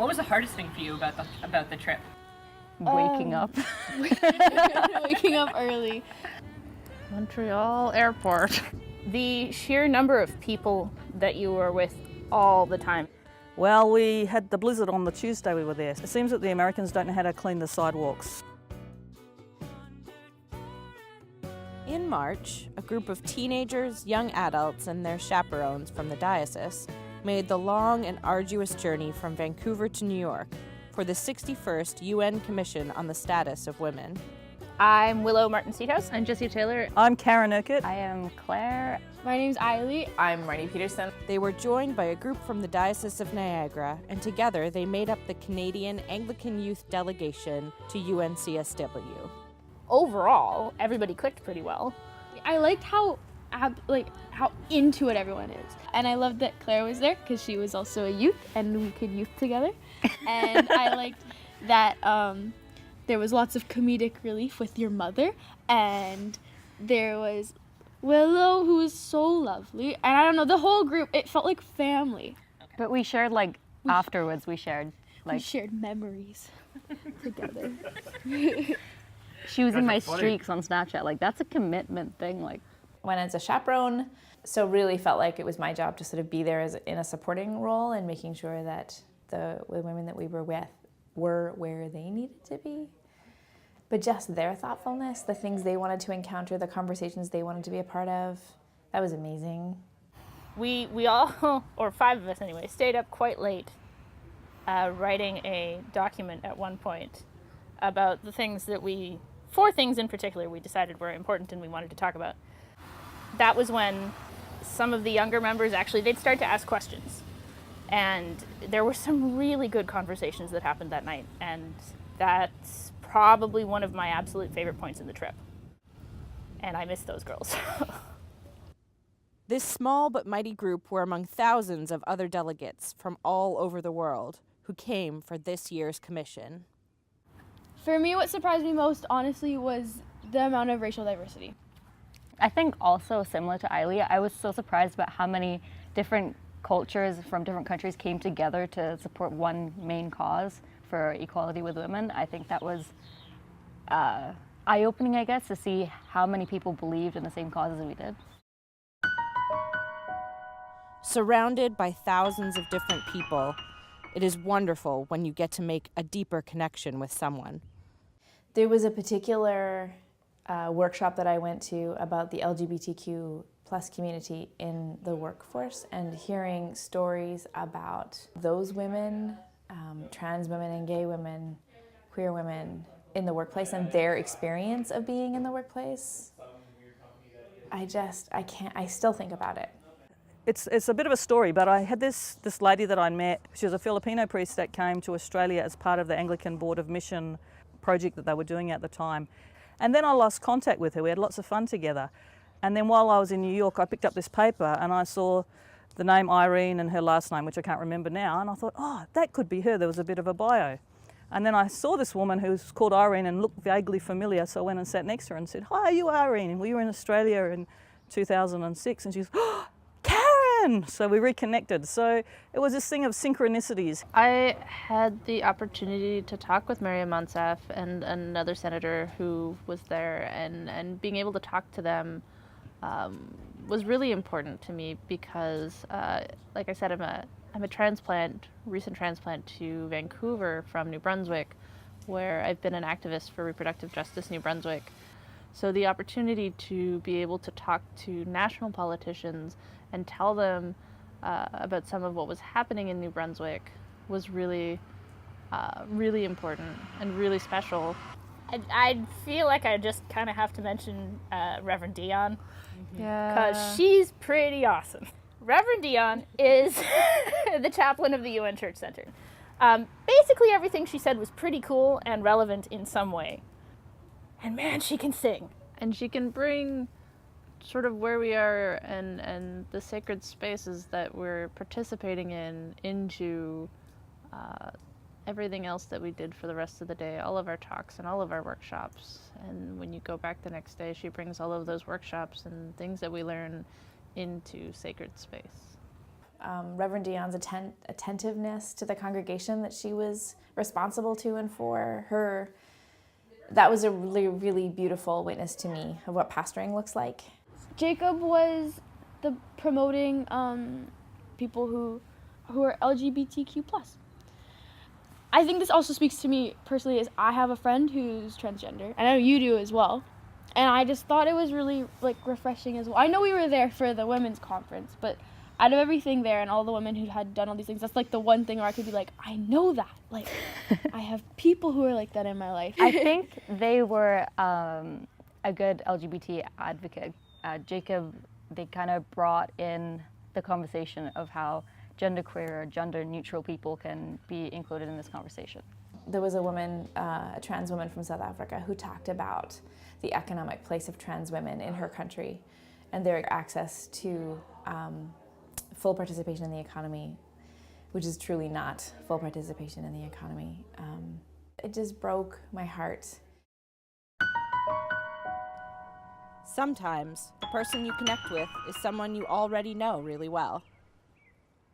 What was the hardest thing for you about the trip? Waking up. Waking up early. Montreal airport. The sheer number of people that you were with all the time. Well, we had the blizzard on the Tuesday we were there. It seems that the Americans don't know how to clean the sidewalks. In March, a group of teenagers, young adults, and their chaperones from the diocese made the long and arduous journey from Vancouver to New York for the 61st UN Commission on the Status of Women. I'm Willow Martin-Seathouse. I'm Jessie Taylor. I'm Karen Urquhart. I am Claire. My name's Eiley. I'm Marnie Peterson. They were joined by a group from the Diocese of Niagara, and together they made up the Canadian Anglican Youth Delegation to UNCSW. Overall, everybody clicked pretty well. I liked how into it everyone is. And I loved that Claire was there because she was also a youth and we could youth together. And I liked that there was lots of comedic relief with your mother, and there was Willow, who was so lovely, and I don't know, the whole group, it felt like family. But we shared, afterwards, we shared memories together. Choosing my streaks on Snapchat, that's a commitment thing, Went as a chaperone, so really felt like it was my job to sort of be there in a supporting role and making sure that the women that we were with were where they needed to be. But just their thoughtfulness, the things they wanted to encounter, the conversations they wanted to be a part of, that was amazing. We all, or 5 of us anyway, stayed up quite late writing a document at one point about the things that 4 things in particular we decided were important and we wanted to talk about. That was when some of the younger members they'd start to ask questions. And there were some really good conversations that happened that night, and that's probably one of my absolute favorite points in the trip. And I miss those girls. This small but mighty group were among thousands of other delegates from all over the world who came for this year's commission. For me, what surprised me most, honestly, was the amount of racial diversity. I think also similar to Eiley, I was so surprised about how many different cultures from different countries came together to support one main cause for equality with women. I think that was eye-opening, I guess, to see how many people believed in the same causes as we did. Surrounded by thousands of different people, it is wonderful when you get to make a deeper connection with someone. There was a particular workshop that I went to about the LGBTQ plus community in the workforce, and hearing stories about those women, trans women and gay women, queer women in the workplace and their experience of being in the workplace. I still think about it. It's a bit of a story, but I had this lady that I met. She was a Filipino priest that came to Australia as part of the Anglican Board of Mission project that they were doing at the time. And then I lost contact with her. We had lots of fun together. And then while I was in New York, I picked up this paper and I saw the name Irene and her last name, which I can't remember now. And I thought, oh, that could be her. There was a bit of a bio. And then I saw this woman who was called Irene and looked vaguely familiar. So I went and sat next to her and said, hi, are you Irene? And we were in Australia in 2006. And she was, oh, Karen! So we reconnected. So it was this thing of synchronicities. I had the opportunity to talk with Maria Monsef and another senator who was there, and being able to talk to them was really important to me because, like I said, I'm a recent transplant to Vancouver from New Brunswick, where I've been an activist for reproductive justice in New Brunswick. So the opportunity to be able to talk to national politicians and tell them about some of what was happening in New Brunswick was really, really important and really special. I feel like I just kind of have to mention Reverend Dion, Yeah. because she's pretty awesome. Reverend Dion is the chaplain of the UN Church Center. Basically everything she said was pretty cool and relevant in some way. And man, she can sing. And she can bring sort of where we are and the sacred spaces that we're participating in into everything else that we did for the rest of the day, all of our talks and all of our workshops. And when you go back the next day, she brings all of those workshops and things that we learn into sacred space. Reverend Dion's attentiveness to the congregation that she was responsible to and for her. That was a really, really beautiful witness to me of what pastoring looks like. Jacob was the promoting people who are LGBTQ+. I think this also speaks to me personally, as I have a friend who's transgender. I know you do as well. And I just thought it was really like refreshing as well. I know we were there for the women's conference, but out of everything there and all the women who had done all these things, that's like the one thing where I could be like, I know that. Like, I have people who are like that in my life. I think they were a good LGBT advocate. Jacob, they kind of brought in the conversation of how genderqueer or gender-neutral people can be included in this conversation. There was a woman, a trans woman from South Africa, who talked about the economic place of trans women in her country and their access to full participation in the economy, which is truly not full participation in the economy. It just broke my heart. Sometimes the person you connect with is someone you already know really well.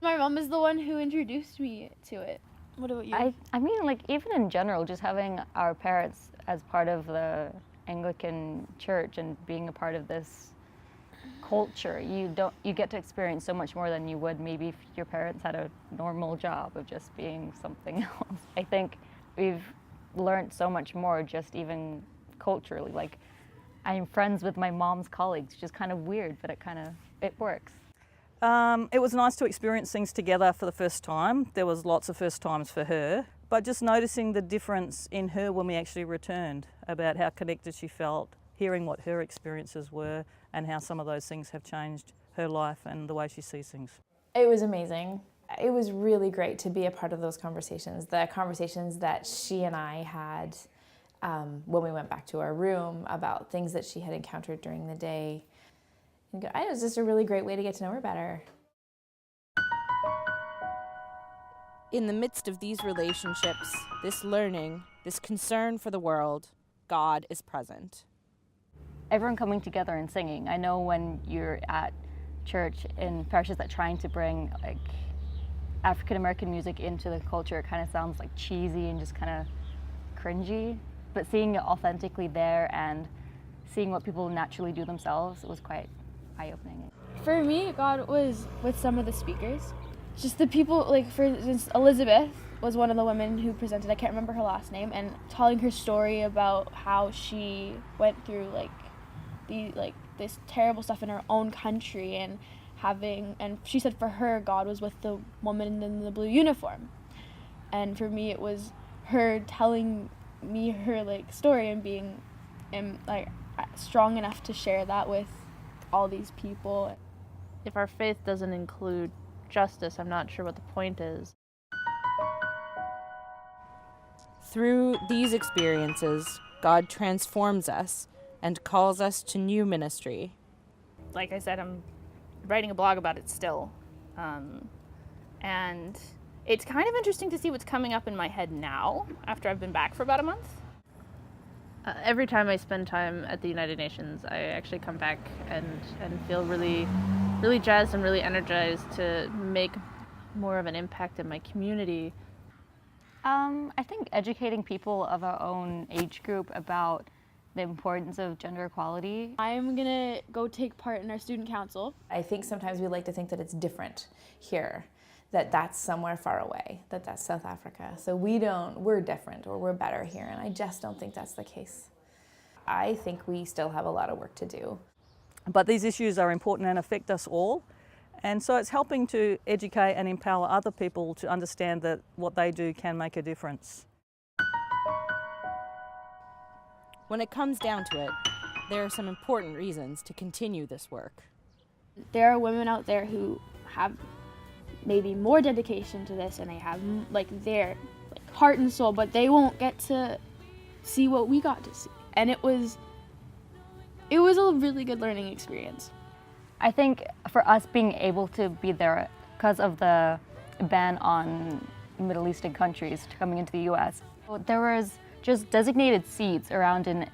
My mom is the one who introduced me to it. What about you? I mean, like, even in general, just having our parents as part of the Anglican church and being a part of this culture, you get to experience so much more than you would maybe if your parents had a normal job of just being something else. I think we've learned so much more just even culturally. Like, I'm friends with my mom's colleagues, which is kind of weird, but it works. It was nice to experience things together for the first time. There was lots of first times for her, but just noticing the difference in her when we actually returned, about how connected she felt, hearing what her experiences were and how some of those things have changed her life and the way she sees things. It was amazing. It was really great to be a part of those conversations, the conversations that she and I had when we went back to our room about things that she had encountered during the day. It was just a really great way to get to know her better. In the midst of these relationships, this learning, this concern for the world, God is present. Everyone coming together and singing. I know when you're at church in parishes that trying to bring like African American music into the culture, it kind of sounds like cheesy and just kind of cringy. But seeing it authentically there and seeing what people naturally do themselves, it was quite eye-opening. For me, God was with some of the speakers. Just the people, like for instance, Elizabeth was one of the women who presented, I can't remember her last name, and telling her story about how she went through this terrible stuff in her own country and she said for her, God was with the woman in the blue uniform. And for me, it was her telling me her story and being strong enough to share that with all these people. If our faith doesn't include justice, I'm not sure what the point is. Through these experiences, God transforms us and calls us to new ministry. Like I said, I'm writing a blog about it still. And it's kind of interesting to see what's coming up in my head now, after I've been back for about a month. Every time I spend time at the United Nations, I actually come back and feel really, really jazzed and really energized to make more of an impact in my community. I think educating people of our own age group about the importance of gender equality. I'm gonna go take part in our student council. I think sometimes we like to think that it's different here, that that's somewhere far away, that that's South Africa. So we're different or we're better here, and I just don't think that's the case. I think we still have a lot of work to do. But these issues are important and affect us all. And so it's helping to educate and empower other people to understand that what they do can make a difference. When it comes down to it, there are some important reasons to continue this work. There are women out there who have maybe more dedication to this and they have their heart and soul, but they won't get to see what we got to see. And it was a really good learning experience. I think for us being able to be there because of the ban on Middle Eastern countries coming into the US, there was just designated seats around in,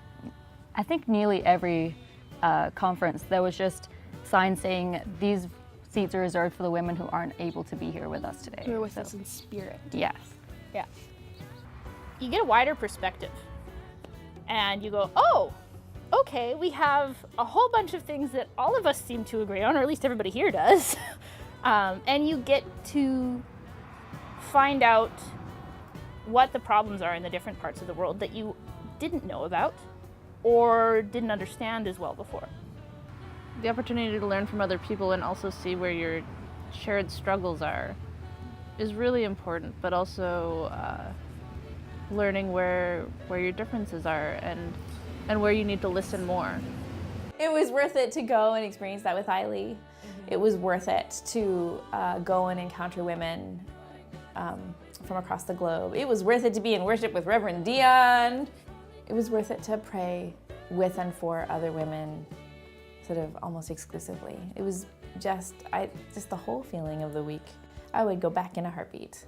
I think, nearly every conference. There was just signs saying these seats are reserved for the women who aren't able to be here with us today. Who are with us in spirit. Yes. Yeah. You get a wider perspective. And you go, oh, okay, we have a whole bunch of things that all of us seem to agree on, or at least everybody here does. And you get to find out what the problems are in the different parts of the world that you didn't know about or didn't understand as well before. The opportunity to learn from other people and also see where your shared struggles are is really important, but also learning where your differences are and where you need to listen more. It was worth it to go and experience that with Eiley. It was worth it to go and encounter women from across the globe. It was worth it to be in worship with Reverend Dion. It was worth it to pray with and for other women, sort of almost exclusively. It was just the whole feeling of the week. I would go back in a heartbeat.